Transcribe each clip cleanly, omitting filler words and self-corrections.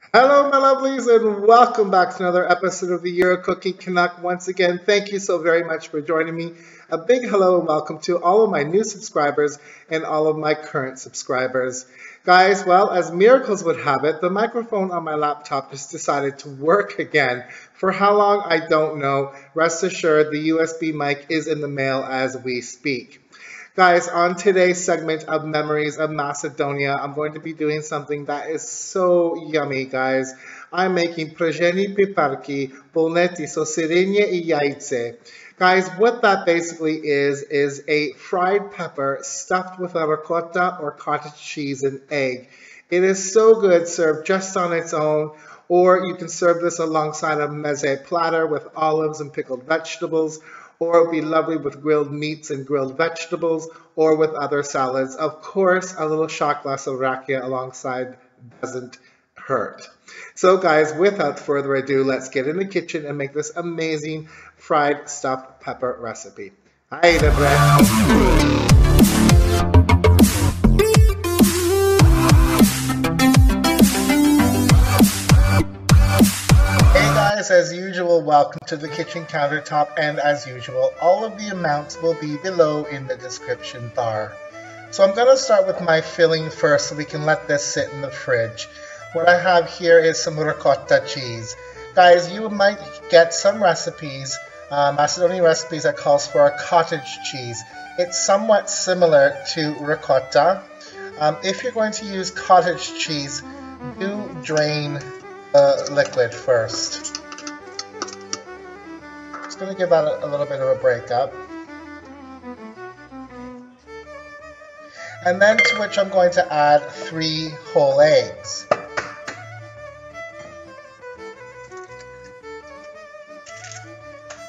Hello, my lovelies, and welcome back to another episode of the Euro Cooking Canuck. Once again, thank you so very much for joining me. A big hello and welcome to all of my new subscribers and all of my current subscribers. Guys, well, as miracles would have it, the microphone on my laptop just decided to work again. For how long, I don't know. Rest assured, the USB mic is in the mail as we speak. Guys, on today's segment of Memories of Macedonia, I'm going to be doing something that is so yummy, guys. I'm making PRESHNI PIPERKI POLNETI, so SIRENJE I Jajce. Guys, what that basically is a fried pepper stuffed with a ricotta or cottage cheese and egg. It is so good served just on its own, or you can serve this alongside a meze platter with olives and pickled vegetables, or it would be lovely with grilled meats and grilled vegetables, or with other salads. Of course, a little shot glass of rakia alongside doesn't hurt. So guys, without further ado, let's get in the kitchen and make this amazing fried stuffed pepper recipe. Hi, Debre. As usual, welcome to the kitchen countertop, and as usual, all of the amounts will be below in the description bar. So I'm going to start with my filling first so we can let this sit in the fridge. What I have here is some ricotta cheese. Guys, you might get some recipes, Macedonian recipes that calls for a cottage cheese. It's somewhat similar to ricotta. If you're going to use cottage cheese, do drain the liquid first. Going to give that a little bit of a breakup, and then to which I'm going to add 3 whole eggs.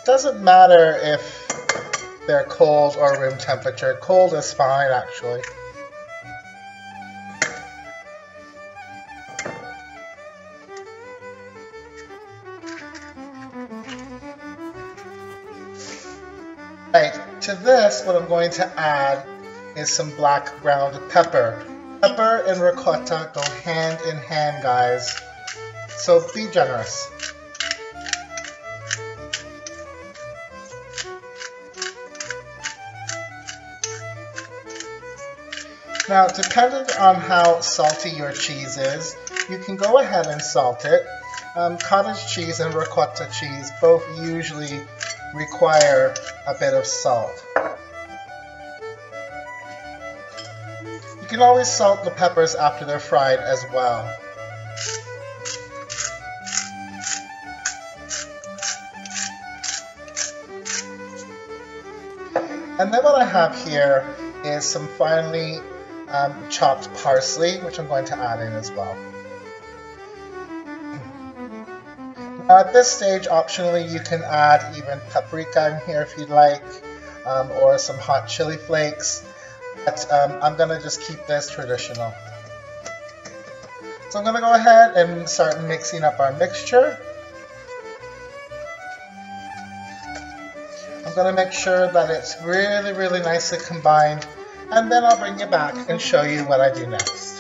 Doesn't matter if they're cold or room temperature. Cold is fine, actually. Right, to this, what I'm going to add is some black ground pepper. Pepper and ricotta go hand in hand, guys, so be generous. Now, depending on how salty your cheese is, you can go ahead and salt it. Cottage cheese and ricotta cheese both usually require a bit of salt. You can always salt the peppers after they're fried as well. And then what I have here is some finely chopped parsley, which I'm going to add in as well. Now at this stage, optionally, you can add even paprika in here if you'd like, or some hot chili flakes, but I'm going to just keep this traditional. So I'm going to go ahead and start mixing up our mixture. I'm going to make sure that it's really nicely combined, and then I'll bring you back and show you what I do next.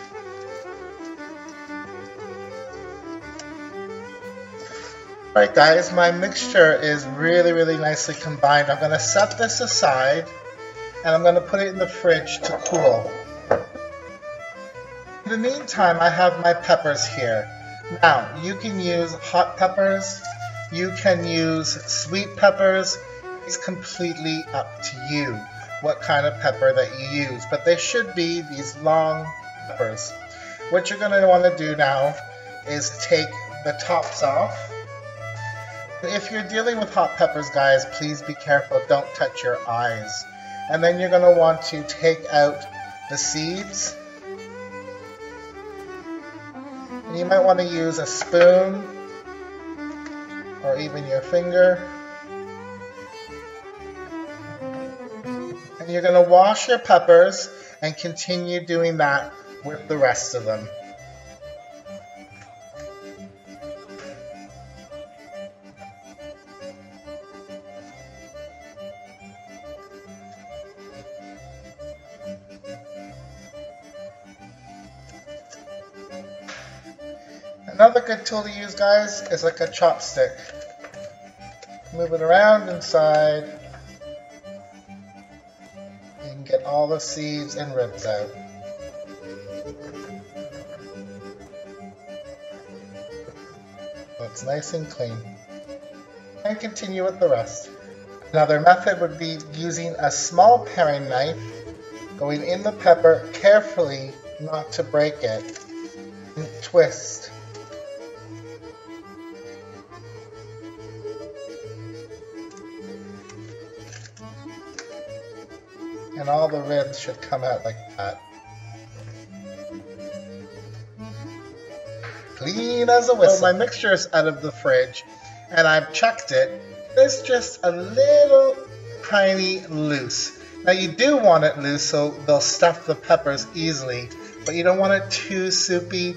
Alright guys, my mixture is really nicely combined. I'm going to set this aside, and I'm going to put it in the fridge to cool. In the meantime, I have my peppers here. Now, you can use hot peppers, you can use sweet peppers. It's completely up to you what kind of pepper that you use, but they should be these long peppers. What you're going to want to do now is take the tops off. If you're dealing with hot peppers, guys, please be careful, don't touch your eyes. And then you're going to want to take out the seeds. And you might want to use a spoon or even your finger. And you're going to wash your peppers and continue doing that with the rest of them. Another good tool to use, guys, is like a chopstick. Move it around inside. You can get all the seeds and ribs out. So it's nice and clean. And continue with the rest. Another method would be using a small paring knife, going in the pepper carefully, not to break it, and twist. And all the ribs should come out like that. Clean as a whistle. So my mixture is out of the fridge, and I've checked it. It's just a little tiny loose. Now you do want it loose so they'll stuff the peppers easily, but you don't want it too soupy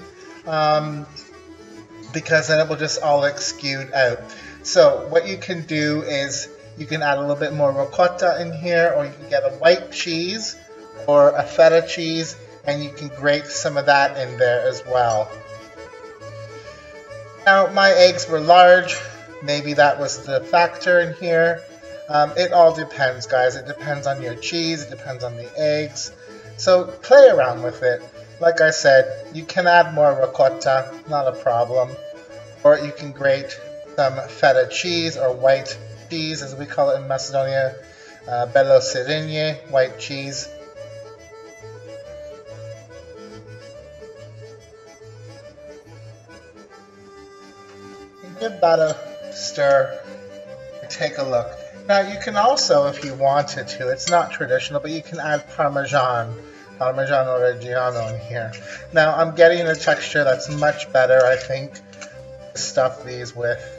because then it will just all like skewed out. So what you can do is you can add a little bit more ricotta in here, or you can get a white cheese or a feta cheese, and you can grate some of that in there as well. Now my eggs were large. Maybe that was the factor in here. It all depends, guys. It depends on your cheese. It depends on the eggs. So play around with it. Like I said, you can add more ricotta, not a problem. Or you can grate some feta cheese or white cheese, as we call it in Macedonia. SIRENJE, white cheese. And give that a stir. Take a look. Now you can also, if you wanted to, it's not traditional, but you can add Parmesan Reggiano in here. Now I'm getting a texture that's much better, I think, to stuff these with.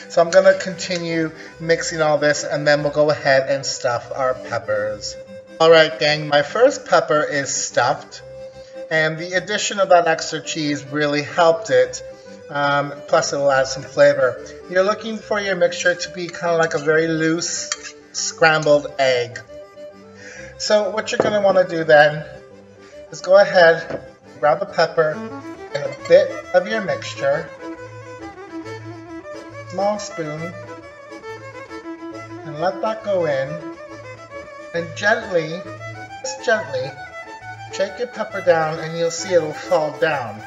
So I'm going to continue mixing all this, and then we'll go ahead and stuff our peppers. Alright gang, my first pepper is stuffed, and the addition of that extra cheese really helped it. Plus it will add some flavor. You're looking for your mixture to be kind of like a very loose scrambled egg. So what you're going to want to do then is go ahead, grab a pepper and a bit of your mixture, small spoon, and let that go in, and gently, just gently, shake your pepper down and you'll see it'll fall down.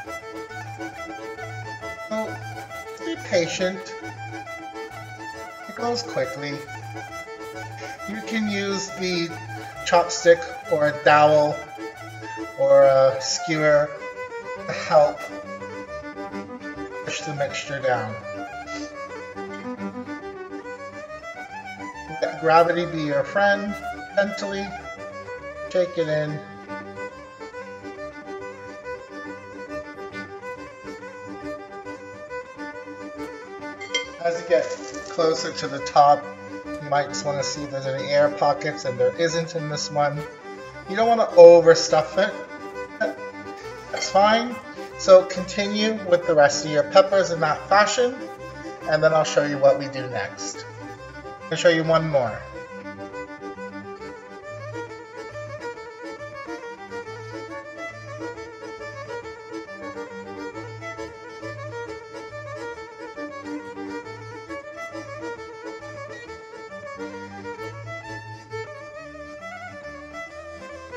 So be patient, it goes quickly. You can use the chopstick or a dowel or a skewer to help push the mixture down. Let gravity be your friend. Gently shake it in. As you get closer to the top, you might just want to see if there's any air pockets, and there isn't in this one. You don't want to overstuff it. That's fine. So continue with the rest of your peppers in that fashion, and then I'll show you what we do next. I'll show you one more.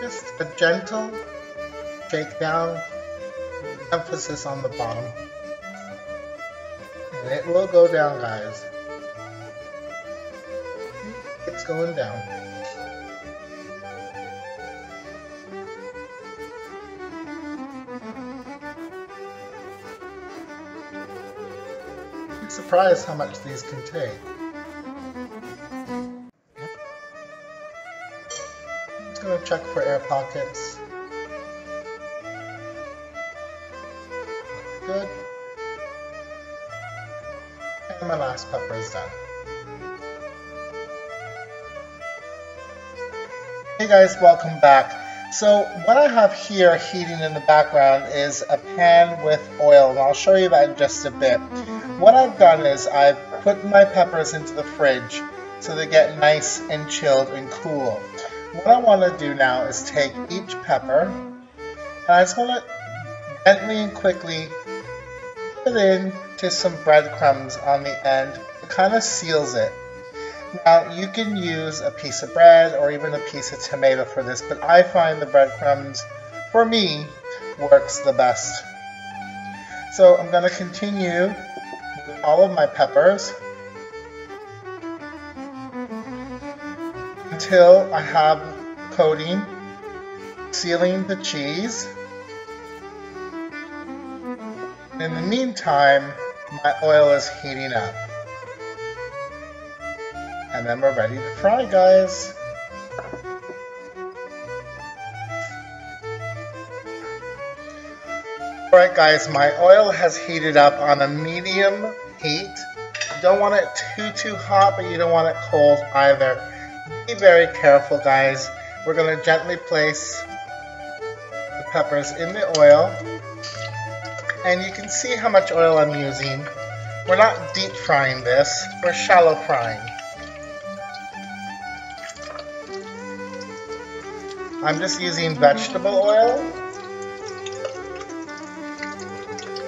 Just a gentle shake down, emphasis on the bottom. And it will go down, guys. It's going down. I'm surprised how much these can take. Going to check for air pockets. Good. And my last pepper is done. Hey guys, welcome back. So what I have here heating in the background is a pan with oil, and I'll show you that in just a bit. What I've done is I've put my peppers into the fridge so they get nice and chilled and cool. What I want to do now is take each pepper, and I just want to gently and quickly it in to some breadcrumbs on the end. It kind of seals it. Now you can use a piece of bread or even a piece of tomato for this, but I find the breadcrumbs, for me, works the best. So I'm going to continue with all of my peppers until I have coating, sealing the cheese. In the meantime, my oil is heating up. And then we're ready to fry, guys. Alright guys, my oil has heated up on a medium heat. You don't want it too hot, but you don't want it cold either. Be very careful, guys. We're going to gently place the peppers in the oil. And you can see how much oil I'm using. We're not deep frying this, we're shallow frying. I'm just using vegetable oil.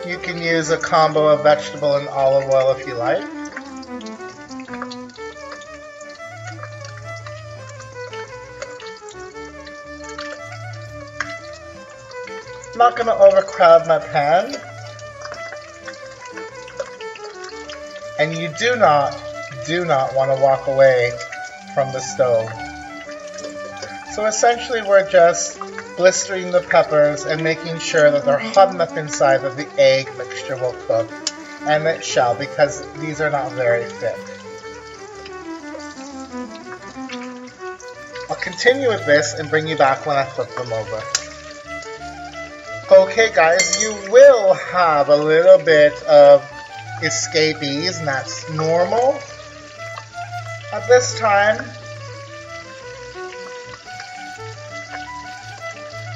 You can use a combo of vegetable and olive oil if you like. I'm not going to overcrowd my pan. And you do not want to walk away from the stove. So essentially we're just blistering the peppers and making sure that they're hot enough inside that the egg mixture will cook. And it shall, because these are not very thick. I'll continue with this and bring you back when I flip them over. Okay guys, you will have a little bit of escapees, and that's normal. At this time,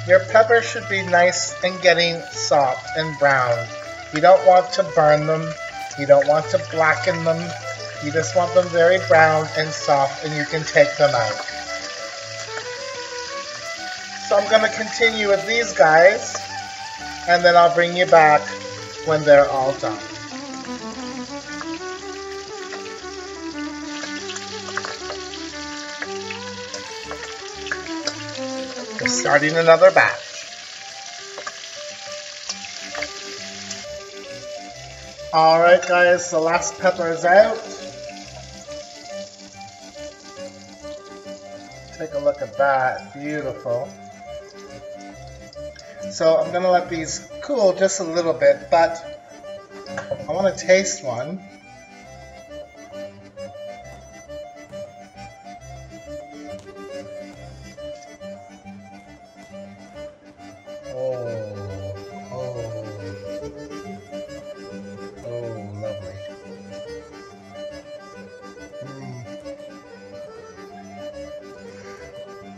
your peppers should be nice and getting soft and brown. You don't want to burn them. You don't want to blacken them. You just want them very brown and soft, and you can take them out. So I'm going to continue with these guys, and then I'll bring you back when they're all done. Just starting another batch. Alright guys, the last pepper is out. Take a look at that, beautiful. So I'm going to let these cool just a little bit, but I want to taste one. Lovely.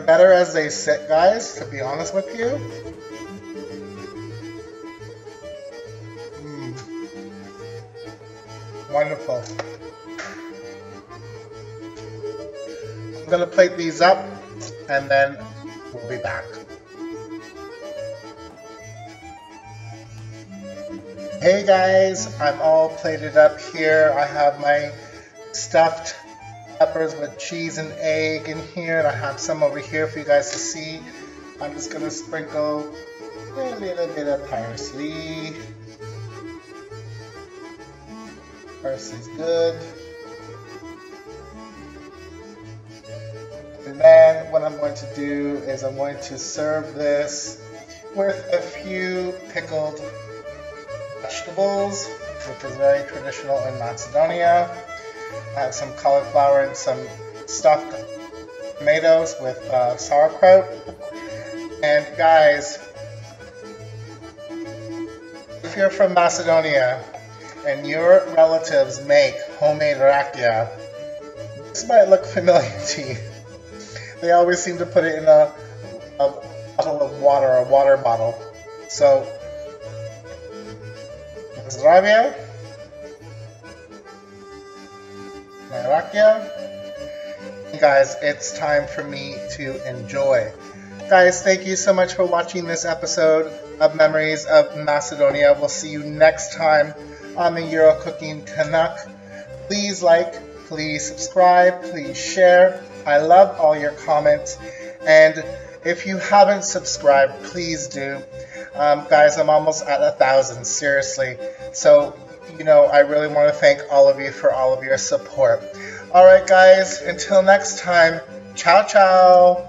Better as they sit, guys, to be honest with you. Wonderful. I'm going to plate these up and then we'll be back. Hey guys, I'm all plated up here. I have my stuffed peppers with cheese and egg in here, and I have some over here for you guys to see. I'm just going to sprinkle a little bit of parsley. Parsley's good. And then what I'm going to do is I'm going to serve this with a few pickled vegetables, which is very traditional in Macedonia. I have some cauliflower and some stuffed tomatoes with sauerkraut. And guys, if you're from Macedonia and your relatives make homemade rakia, this might look familiar to you. They always seem to put it in a bottle of water, a water bottle. So, zdravia, my rakia. Guys, it's time for me to enjoy. Guys, thank you so much for watching this episode of memories of Macedonia. We'll see you next time on the Euro Cooking Canuck. Please like, please subscribe, please share. I love all your comments. And if you haven't subscribed, please do. Guys, I'm almost at 1,000, seriously. So, I really want to thank all of you for all of your support. All right, guys, until next time, ciao, ciao.